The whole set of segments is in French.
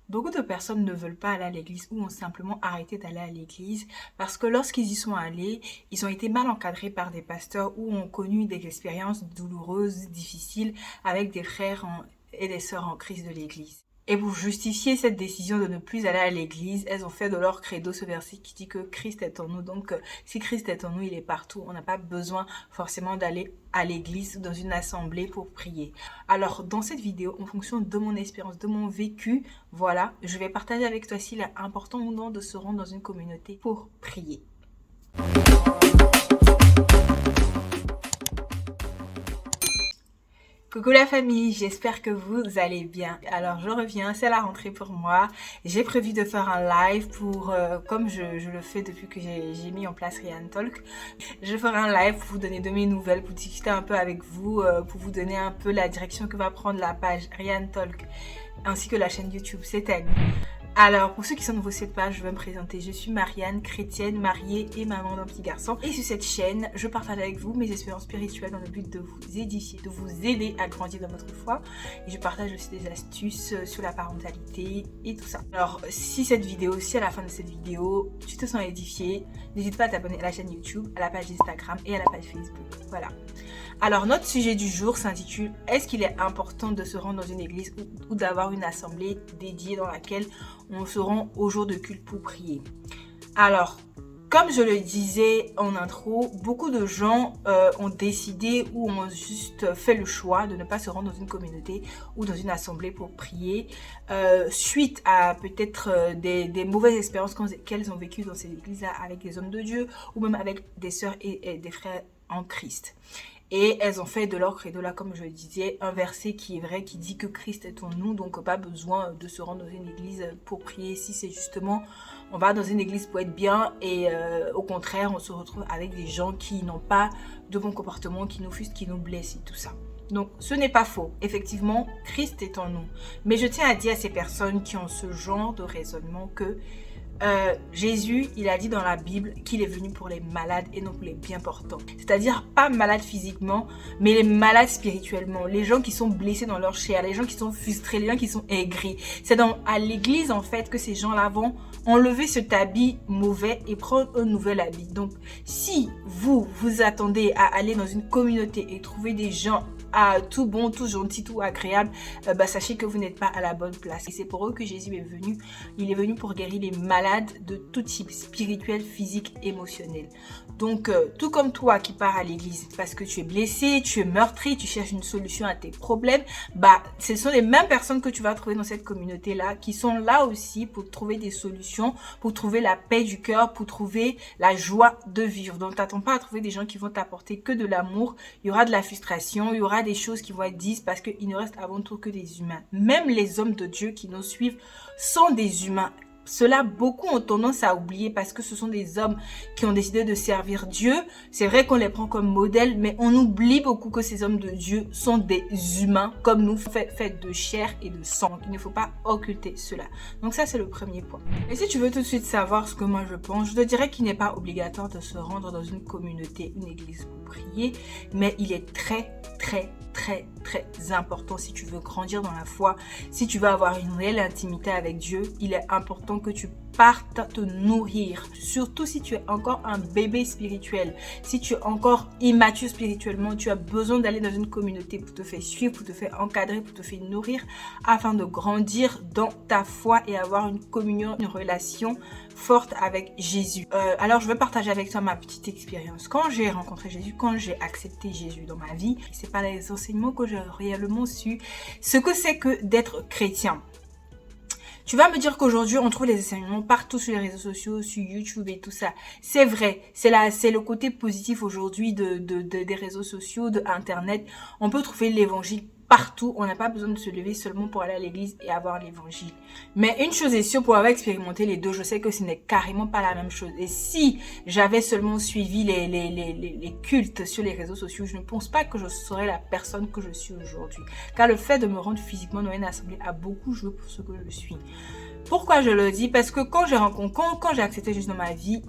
Beaucoup de personnes ne veulent pas aller à l'église ou ont simplement arrêté d'aller à l'église parce que lorsqu'ils y sont allés, ils ont été mal encadrés par des pasteurs ou ont connu des expériences douloureuses, difficiles avec des frères et des sœurs en Christ de l'église. Et pour justifier cette décision de ne plus aller à l'église, elles ont fait de leur credo ce verset qui dit que Christ est en nous. Donc, si Christ est en nous, il est partout. On n'a pas besoin forcément d'aller à l'église ou dans une assemblée pour prier. Alors, dans cette vidéo, en fonction de mon expérience, de mon vécu, voilà, je vais partager avec toi s'il est important ou non de se rendre dans une communauté pour prier. Coucou la famille, j'espère que vous allez bien. Alors je reviens, c'est la rentrée pour moi. J'ai prévu de faire un live pour, comme je le fais depuis que j'ai mis en place Ryan Talk. Je ferai un live pour vous donner de mes nouvelles, pour discuter un peu avec vous, pour vous donner un peu la direction que va prendre la page Ryan Talk ainsi que la chaîne YouTube. C'est à nous. Alors, pour ceux qui sont nouveaux sur cette page, je vais me présenter. Je suis Marianne, chrétienne, mariée et maman d'un petit garçon. Et sur cette chaîne, je partage avec vous mes expériences spirituelles dans le but de vous édifier, de vous aider à grandir dans votre foi. Et je partage aussi des astuces sur la parentalité et tout ça. Alors, si à la fin de cette vidéo, tu te sens édifié, n'hésite pas à t'abonner à la chaîne YouTube, à la page Instagram et à la page Facebook. Voilà. Alors, notre sujet du jour s'intitule « Est-ce qu'il est important de se rendre dans une église ou d'avoir une assemblée dédiée dans laquelle on se rend au jour de culte pour prier ?» Alors, comme je le disais en intro, beaucoup de gens ont décidé ou ont juste fait le choix de ne pas se rendre dans une communauté ou dans une assemblée pour prier suite à peut-être des mauvaises expériences qu'elles ont vécues dans ces églises-là avec des hommes de Dieu ou même avec des sœurs et des frères en Christ. Et elles ont fait de leur credo là, comme je le disais, un verset qui est vrai, qui dit que Christ est en nous, donc pas besoin de se rendre dans une église pour prier. Si c'est justement, on va dans une église pour être bien et au contraire, on se retrouve avec des gens qui n'ont pas de bon comportement, qui nous fusent, qui nous blessent et tout ça. Donc, ce n'est pas faux. Effectivement, Christ est en nous. Mais je tiens à dire à ces personnes qui ont ce genre de raisonnement que Jésus, il a dit dans la Bible qu'il est venu pour les malades et non pour les bien portants. C'est-à-dire pas malades physiquement, mais les malades spirituellement. Les gens qui sont blessés dans leur chair, les gens qui sont frustrés, les gens qui sont aigris. C'est à l'église en fait que ces gens-là vont enlever cet habit mauvais et prendre un nouvel habit. Donc si vous attendez à aller dans une communauté et trouver des gens tout bon, tout gentil, tout agréable, sachez que vous n'êtes pas à la bonne place. Et c'est pour eux que Jésus est venu. Il est venu pour guérir les malades de tout type, spirituel, physique, émotionnel. Donc, tout comme toi qui pars à l'église parce que tu es blessé, tu es meurtri, tu cherches une solution à tes problèmes, ce sont les mêmes personnes que tu vas trouver dans cette communauté-là qui sont là aussi pour trouver des solutions, pour trouver la paix du cœur, pour trouver la joie de vivre. Donc, t'attends pas à trouver des gens qui vont t'apporter que de l'amour. Il y aura de la frustration, il y aura des choses qui vont être dites parce qu'il ne reste avant tout que des humains. Même les hommes de Dieu qui nous suivent sont des humains. Cela, beaucoup ont tendance à oublier parce que ce sont des hommes qui ont décidé de servir Dieu. C'est vrai qu'on les prend comme modèle, mais on oublie beaucoup que ces hommes de Dieu sont des humains comme nous, faits de chair et de sang. Il ne faut pas occulter cela. Donc ça, c'est le premier point. Et si tu veux tout de suite savoir ce que moi je pense, je te dirais qu'il n'est pas obligatoire de se rendre dans une communauté, une église pour prier, mais il est très important si tu veux grandir dans la foi, si tu veux avoir une réelle intimité avec Dieu, il est important que tu partes te nourrir, surtout si tu es encore un bébé spirituel, si tu es encore immature spirituellement, tu as besoin d'aller dans une communauté pour te faire suivre, pour te faire encadrer, pour te faire nourrir, afin de grandir dans ta foi et avoir une communion, une relation forte avec Jésus. Alors je vais partager avec toi ma petite expérience. Quand j'ai rencontré Jésus, quand j'ai accepté Jésus dans ma vie, c'est par les enseignements que j'ai réellement su ce que c'est que d'être chrétien. Tu vas me dire qu'aujourd'hui, on trouve les enseignements partout sur les réseaux sociaux, sur YouTube et tout ça. C'est vrai, c'est le côté positif aujourd'hui des réseaux sociaux, de Internet. On peut trouver l'évangile partout. On n'a pas besoin de se lever seulement pour aller à l'église et avoir l'évangile. Mais une chose est sûre, pour avoir expérimenté les deux, je sais que ce n'est carrément pas la même chose. Et si j'avais seulement suivi les cultes sur les réseaux sociaux, je ne pense pas que je serais la personne que je suis aujourd'hui. Car le fait de me rendre physiquement dans une assemblée a beaucoup joué pour ce que je suis. Pourquoi je le dis? Parce que quand j'ai accepté Jésus dans ma vie,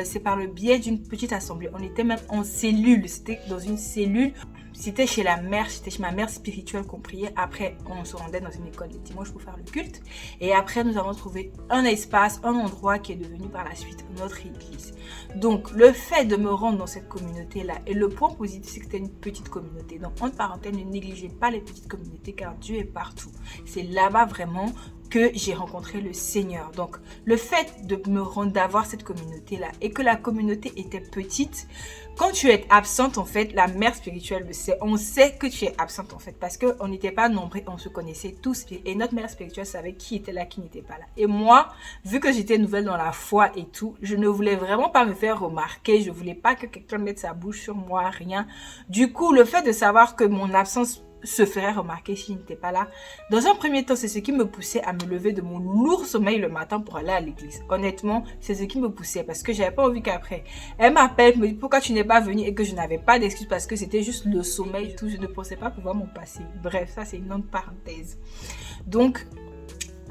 c'est par le biais d'une petite assemblée. On était même en cellule. C'était dans une cellule. C'était chez la mère, c'était chez ma mère spirituelle qu'on priait. Après, on se rendait dans une école les dimanches pour faire le culte. Et après, nous avons trouvé un espace, un endroit qui est devenu par la suite notre église. Donc, le fait de me rendre dans cette communauté-là, et le point positif, c'est que c'était une petite communauté. Donc, entre parenthèses, ne négligez pas les petites communautés car Dieu est partout. C'est là-bas vraiment que j'ai rencontré le Seigneur. Donc, le fait de me rendre, d'avoir cette communauté-là et que la communauté était petite, quand tu es absente, en fait, la mère spirituelle le sait. On sait que tu es absente, en fait, parce qu'on n'était pas nombreux, on se connaissait tous. Et notre mère spirituelle savait qui était là, qui n'était pas là. Et moi, vu que j'étais nouvelle dans la foi et tout, je ne voulais vraiment pas me faire remarquer. Je voulais pas que quelqu'un mette sa bouche sur moi, rien. Du coup, le fait de savoir que mon absence se ferait remarquer si je n'étais pas là. Dans un premier temps, c'est ce qui me poussait à me lever de mon lourd sommeil le matin pour aller à l'église. Honnêtement, c'est ce qui me poussait parce que j'avais pas envie qu'après, elle m'appelle, me dit pourquoi tu n'es pas venue et que je n'avais pas d'excuse parce que c'était juste le sommeil, tout. Je ne pensais pas pouvoir m'en passer. Bref, ça c'est une autre parenthèse. Donc,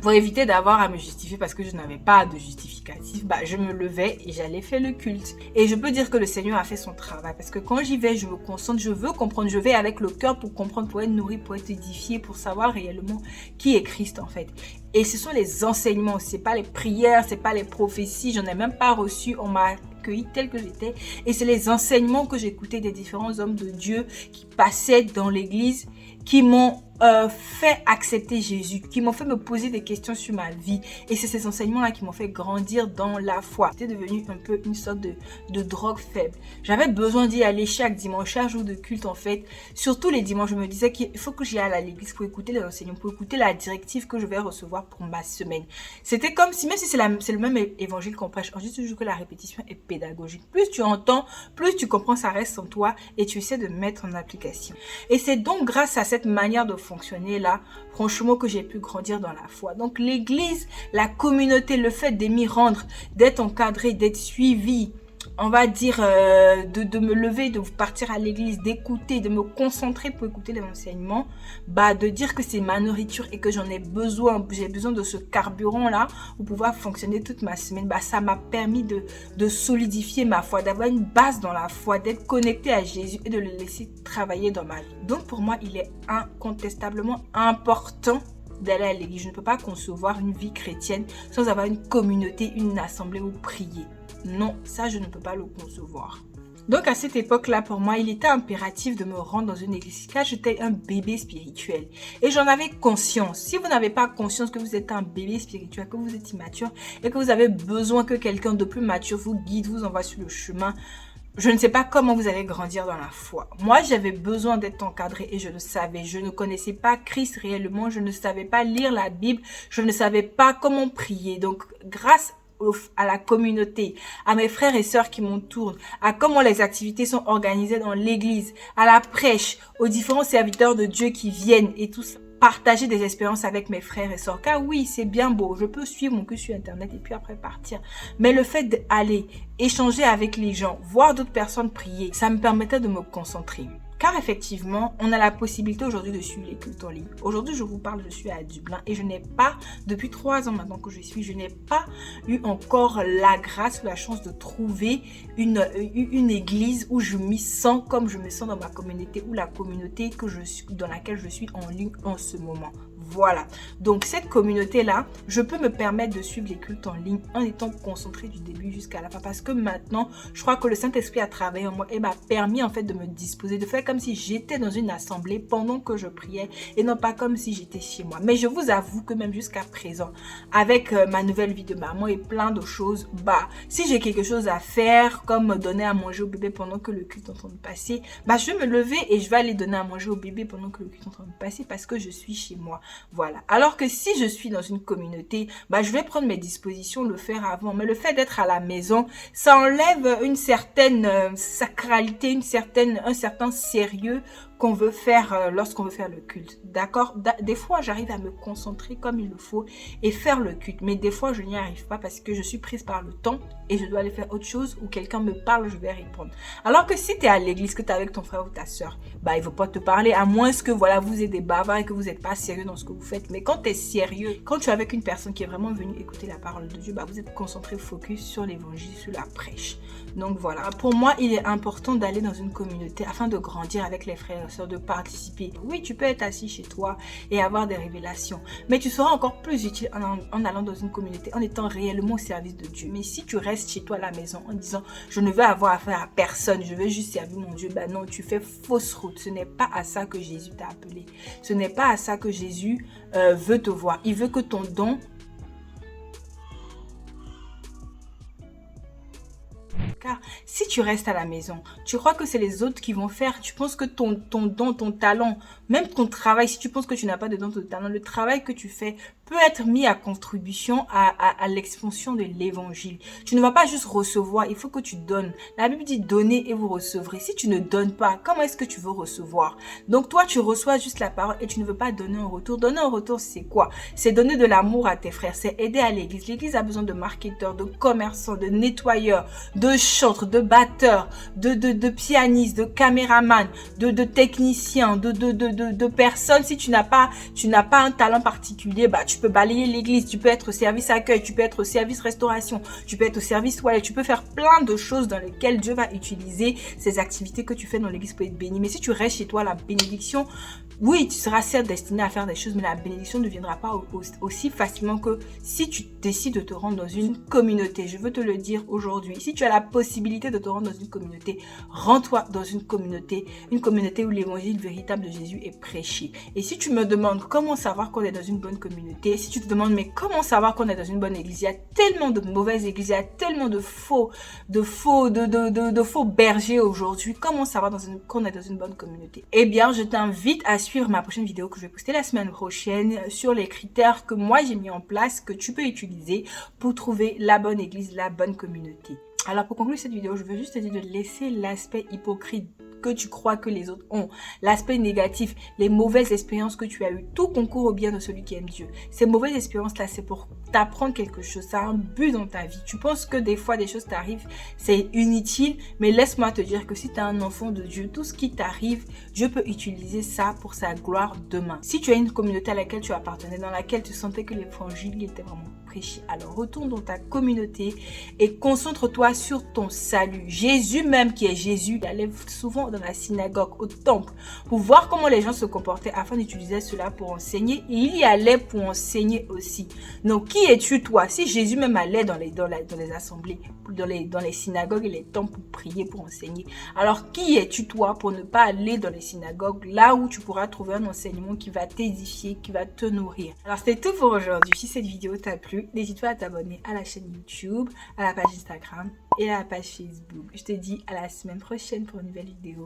pour éviter d'avoir à me justifier parce que je n'avais pas de justificatif, je me levais et j'allais faire le culte. Et je peux dire que le Seigneur a fait son travail parce que quand j'y vais, je me concentre, je veux comprendre, je vais avec le cœur pour comprendre, pour être nourri, pour être édifié, pour savoir réellement qui est Christ en fait. Et ce sont les enseignements, c'est pas les prières, c'est pas les prophéties, j'en ai même pas reçu, on m'a accueilli tel que j'étais. Et c'est les enseignements que j'écoutais des différents hommes de Dieu qui passaient dans l'église, qui m'ont fait accepter Jésus, qui m'ont fait me poser des questions sur ma vie. Et c'est ces enseignements-là qui m'ont fait grandir dans la foi. C'était devenu un peu une sorte de drogue faible. J'avais besoin d'y aller chaque dimanche, chaque jour de culte en fait. Surtout les dimanches, je me disais qu'il faut que j'y aille à l'église pour écouter les enseignements, pour écouter la directive que je vais recevoir pour ma semaine. C'était comme si, même si c'est le même évangile qu'on prêche, on dit toujours que la répétition est pédagogique. Plus tu entends, plus tu comprends, ça reste en toi et tu essaies de mettre en application. Et c'est donc grâce à cette manière de fonctionner là, franchement, que j'ai pu grandir dans la foi. Donc l'église, la communauté, le fait de m'y rendre, d'être encadré, d'être suivi, on va dire de me lever, de partir à l'église, d'écouter, de me concentrer pour écouter les enseignements, de dire que c'est ma nourriture et que j'en ai besoin, j'ai besoin de ce carburant là pour pouvoir fonctionner toute ma semaine, ça m'a permis de solidifier ma foi, d'avoir une base dans la foi, d'être connecté à Jésus et de le laisser travailler dans ma vie. Donc pour moi, il est incontestablement important d'aller à l'église. Je ne peux pas concevoir une vie chrétienne sans avoir une communauté, une assemblée où prier. Non, ça je ne peux pas le concevoir. Donc à cette époque-là, pour moi, il était impératif de me rendre dans une église car j'étais un bébé spirituel. Et j'en avais conscience. Si vous n'avez pas conscience que vous êtes un bébé spirituel, que vous êtes immature et que vous avez besoin que quelqu'un de plus mature vous guide, vous envoie sur le chemin, je ne sais pas comment vous allez grandir dans la foi. Moi, j'avais besoin d'être encadrée et je le savais. Je ne connaissais pas Christ réellement. Je ne savais pas lire la Bible. Je ne savais pas comment prier. Donc, grâce à la communauté, à mes frères et sœurs qui m'entourent, à comment les activités sont organisées dans l'église, à la prêche, aux différents serviteurs de Dieu qui viennent et tout ça. Partager des expériences avec mes frères et sœurs. Car oui, c'est bien beau. Je peux suivre mon cursus sur Internet et puis après partir. Mais le fait d'aller échanger avec les gens, voir d'autres personnes prier, ça me permettait de me concentrer. Car effectivement, on a la possibilité aujourd'hui de suivre les cultes en ligne. Aujourd'hui, je vous parle, je suis à Dublin et je n'ai pas, depuis 3 ans maintenant que je n'ai pas eu encore la grâce ou la chance de trouver une église où je m'y sens comme je me sens dans ma communauté ou la communauté dans laquelle je suis en ligne en ce moment. Voilà. Donc, cette communauté-là, je peux me permettre de suivre les cultes en ligne en étant concentré du début jusqu'à la fin. Parce que maintenant, je crois que le Saint-Esprit a travaillé en moi et m'a permis en fait de me disposer, de faire comme si j'étais dans une assemblée pendant que je priais et non pas comme si j'étais chez moi. Mais je vous avoue que même jusqu'à présent, avec ma nouvelle vie de maman et plein de choses, si j'ai quelque chose à faire, comme donner à manger au bébé pendant que le culte est en train de passer, je vais me lever et je vais aller donner à manger au bébé pendant que le culte est en train de passer parce que je suis chez moi. Voilà. Alors que si je suis dans une communauté, je vais prendre mes dispositions, le faire avant. Mais le fait d'être à la maison, ça enlève une certaine sacralité, un certain sérieux qu'on veut faire lorsqu'on veut faire le culte. D'accord? Des fois, j'arrive à me concentrer comme il le faut et faire le culte. Mais des fois, je n'y arrive pas parce que je suis prise par le temps et je dois aller faire autre chose ou quelqu'un me parle, je vais répondre. Alors que si tu es à l'église, que tu es avec ton frère ou ta soeur, il ne faut pas te parler à moins que vous êtes des bavards et que vous n'êtes pas sérieux dans ce que vous faites. Mais quand tu es sérieux, quand tu es avec une personne qui est vraiment venue écouter la parole de Dieu, vous êtes concentré, focus sur l'évangile, sur la prêche. Donc voilà. Pour moi, il est important d'aller dans une communauté afin de grandir avec les frères frères et sœurs, de participer. Oui, tu peux être assis chez toi et avoir des révélations, mais tu seras encore plus utile en allant dans une communauté, en étant réellement au service de Dieu. Mais si tu restes chez toi à la maison en disant je ne veux avoir affaire à personne, je veux juste servir mon Dieu, ben non, tu fais fausse route. Ce n'est pas à ça que Jésus t'a appelé. Ce n'est pas à ça que Jésus veut te voir. Il veut que ton don... Car si tu restes à la maison, tu crois que c'est les autres qui vont faire, tu penses que ton don, ton talent, même ton travail, si tu penses que tu n'as pas de don, de talent, le travail que tu fais peut être mis à contribution à l'expansion de l'évangile. Tu ne vas pas juste recevoir, il faut que tu donnes. La Bible dit donnez et vous recevrez. Si tu ne donnes pas, comment est-ce que tu veux recevoir? Donc toi, tu reçois juste la parole et tu ne veux pas donner en retour. Donner en retour, c'est quoi? C'est donner de l'amour à tes frères, c'est aider à l'église. L'église a besoin de marketeurs, de commerçants, de nettoyeurs, de chantres, de batteurs, de pianistes, de caméramans, de techniciens, de personnes. Si tu n'as pas un talent particulier, bah tu peux balayer l'église, tu peux être au service accueil, tu peux être au service restauration, tu peux être au service toilette, tu peux faire plein de choses dans lesquelles Dieu va utiliser ces activités que tu fais dans l'église pour être béni. Mais si tu restes chez toi, la bénédiction, oui, tu seras certes destiné à faire des choses, mais la bénédiction ne viendra pas aussi facilement que si tu décides de te rendre dans une communauté. Je veux te le dire aujourd'hui. Si tu as la possibilité de te rendre dans une communauté, rends-toi dans une communauté où l'évangile véritable de Jésus est prêché. Et si tu me demandes comment savoir qu'on est dans une bonne communauté, si tu te demandes mais comment savoir qu'on est dans une bonne église, il y a tellement de mauvaises églises, il y a tellement de faux bergers aujourd'hui. Comment savoir qu'on est dans une bonne communauté? Eh bien, je t'invite à suivre ma prochaine vidéo que je vais poster la semaine prochaine sur les critères que moi j'ai mis en place, que tu peux utiliser pour trouver la bonne église, la bonne communauté. Alors pour conclure cette vidéo, je veux juste te dire de laisser l'aspect hypocrite que tu crois que les autres ont, l'aspect négatif, les mauvaises expériences que tu as eues, tout concourt au bien de celui qui aime Dieu. Ces mauvaises expériences-là, c'est pour t'apprendre quelque chose, ça a un but dans ta vie. Tu penses que des fois des choses t'arrivent, c'est inutile, mais laisse-moi te dire que si tu es un enfant de Dieu, tout ce qui t'arrive, Dieu peut utiliser ça pour sa gloire demain. Si tu as une communauté à laquelle tu appartenais, dans laquelle tu sentais que l'évangile était vraiment prêché, alors retourne dans ta communauté et concentre-toi sur ton salut. Jésus même, qui est Jésus, il allait souvent dans la synagogue, au temple, pour voir comment les gens se comportaient afin d'utiliser cela pour enseigner, et il y allait pour enseigner aussi. Donc qui es-tu toi? Si Jésus même allait dans les assemblées, dans les synagogues et les temples pour prier, pour enseigner, alors qui es-tu toi pour ne pas aller dans les synagogues, là où tu pourras trouver un enseignement qui va t'édifier, qui va te nourrir? Alors c'était tout pour aujourd'hui. Si cette vidéo t'a plu, n'hésite pas à t'abonner à la chaîne YouTube, à la page Instagram et à la page Facebook. Je te dis à la semaine prochaine pour une nouvelle vidéo.